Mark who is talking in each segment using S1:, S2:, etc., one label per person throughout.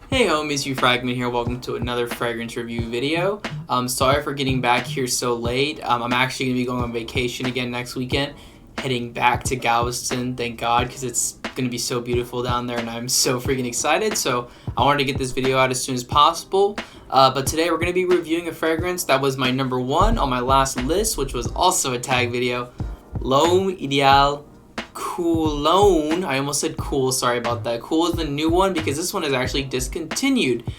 S1: Hey homies, you Fragment here. Welcome to another fragrance review video. Sorry for getting back here so late. I'm actually going to be going on vacation again next weekend, heading back to Galveston, thank God, because it's going to be so beautiful down there and I'm so freaking excited. So I wanted to get this video out as soon as possible. But today we're going to be reviewing a fragrance that was my number one on my last list, which was also a tag video. L'Homme Ideal Cologne. I almost said cool, sorry about that. Cool is the new one because this one is actually discontinued.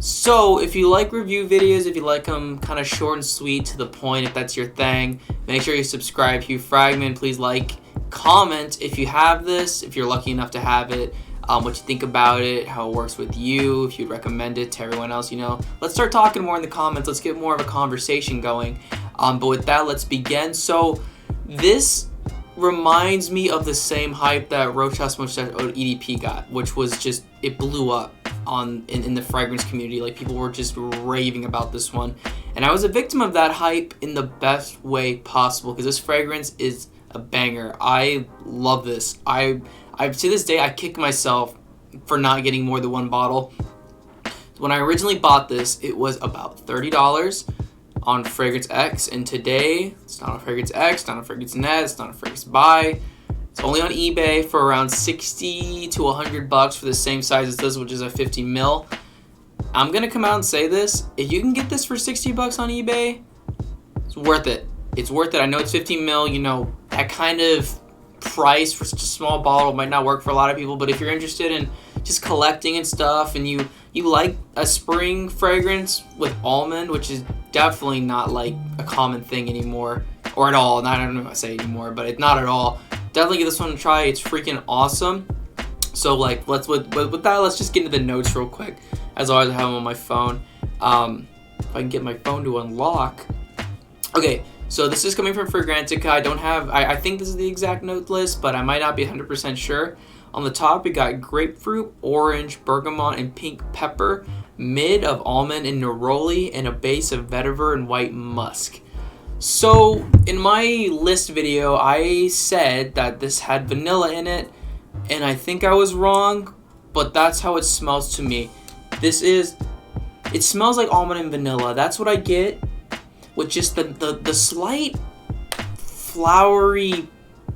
S1: So if you like review videos, if you like them kind of short and sweet to the point, if that's your thing, make sure you subscribe. Hugh Fragment, please like, comment if you have this, if you're lucky enough to have it, what you think about it, how it works with you, if you'd recommend it to everyone else, Let's start talking more in the comments. Let's get more of a conversation going. But with that, let's begin. So this reminds me of the same hype that Rochas Mustache EDP got, which was just, it blew up in the fragrance community. Like, people were just raving about this one, and I was a victim of that hype in the best way possible because this fragrance is a banger. I love this. I to this day I kick myself for not getting more than one bottle. When I originally bought this, it was about $30 on Fragrance X, and today it's not on Fragrance X, not on Fragrance Net, it's not on Fragrance Buy. It's only on eBay for around 60 to 100 bucks for the same size as this, which is a 50 mil. I'm gonna come out and say this: if you can get this for 60 bucks on eBay, it's worth it. It's worth it. I know it's 15 mil. That kind of price for such a small bottle might not work for a lot of people, but if you're interested in just collecting and stuff, and you like a spring fragrance with almond, which is definitely not like a common thing anymore, or at all. I don't know if I say anymore, but it's not at all. Definitely give this one a try. It's freaking awesome. So like, with that, let's just get into the notes real quick. As always, I have them on my phone. If I can get my phone to unlock. Okay, so this is coming from Fragrantica. I think this is the exact note list, but I might not be 100% sure. On the top, we got grapefruit, orange, bergamot, and pink pepper, mid of almond and neroli, and a base of vetiver and white musk. So in my list video, I said that this had vanilla in it, and I think I was wrong, but that's how it smells to me. It smells like almond and vanilla. That's what I get, with just the slight flowery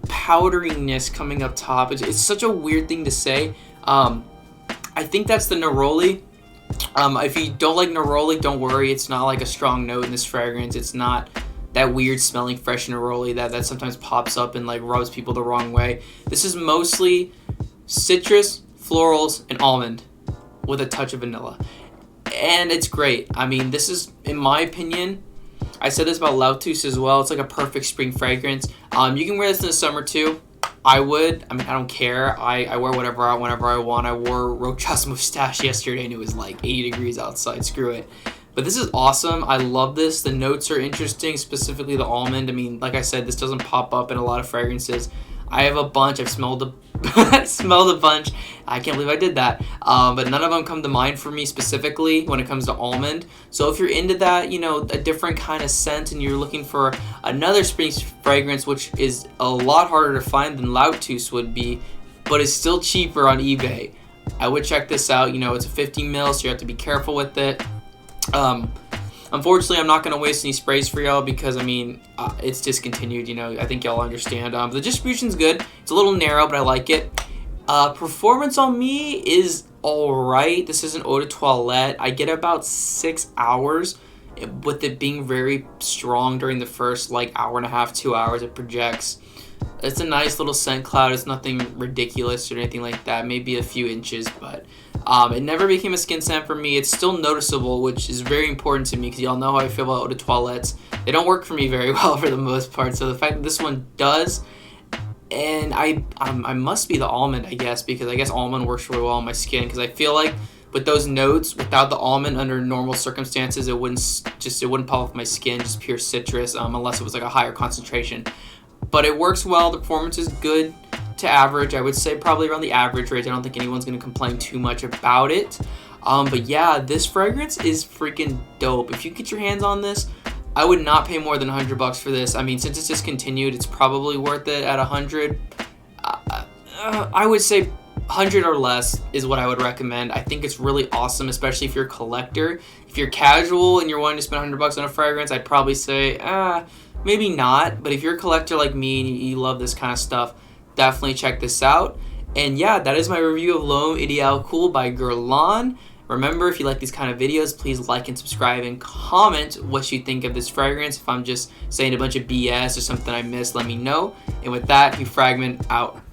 S1: powderiness coming up top. It's such a weird thing to say. I think that's the neroli. If you don't like neroli, don't worry. It's not like a strong note in this fragrance. It's not that weird smelling fresh neroli that sometimes pops up and like rubs people the wrong way. This is mostly citrus, florals, and almond with a touch of vanilla. And it's great. I mean, this is, in my opinion, I said this about Lautus as well. It's like a perfect spring fragrance. You can wear this in the summer too. I don't care. I wear whenever I want. I wore Rochas Mustache yesterday and it was like 80 degrees outside. Screw it. But this is awesome. I love this. The notes are interesting, specifically the almond. I mean, like I said, this doesn't pop up in a lot of fragrances. I have a bunch. I've smelled a bunch. I can't believe I did that. But none of them come to mind for me specifically when it comes to almond. So if you're into that, a different kind of scent, and you're looking for another spring fragrance, which is a lot harder to find than Lautus would be, but it's still cheaper on eBay, I would check this out. It's a 50 mil, so you have to be careful with it. Unfortunately, I'm not going to waste any sprays for y'all because, it's discontinued, I think y'all understand. The distribution's good. It's a little narrow, but I like it. Performance on me is alright. This is an eau de toilette. I get about 6 hours with it being very strong during the first, hour and a half, 2 hours it projects. It's a nice little scent cloud. It's nothing ridiculous or anything like that. Maybe a few inches, but it never became a skin scent for me. It's still noticeable, which is very important to me because y'all know how I feel about eau de toilettes. They don't work for me very well for the most part. So the fact that this one does, and I must be the almond, I guess, because I guess almond works really well on my skin because I feel like with those notes, without the almond under normal circumstances, it wouldn't pop off my skin, just pure citrus, unless it was like a higher concentration. But it works well. The performance is good to average. I would say probably around the average range. I don't think anyone's going to complain too much about it. But yeah, this fragrance is freaking dope. If you get your hands on this, I would not pay more than 100 bucks for this. Since it's discontinued, it's probably worth it at 100. I would say 100 or less is what I would recommend. I think it's really awesome, especially if you're a collector. If you're casual and you're wanting to spend $100 on a fragrance, I'd probably say, maybe not. But if you're a collector like me and you love this kind of stuff, definitely check this out. And yeah, that is my review of L'Homme Ideal Cool by Guerlain. Remember, if you like these kind of videos, please like and subscribe and comment what you think of this fragrance. If I'm just saying a bunch of BS or something I missed, let me know. And with that, Fragment out.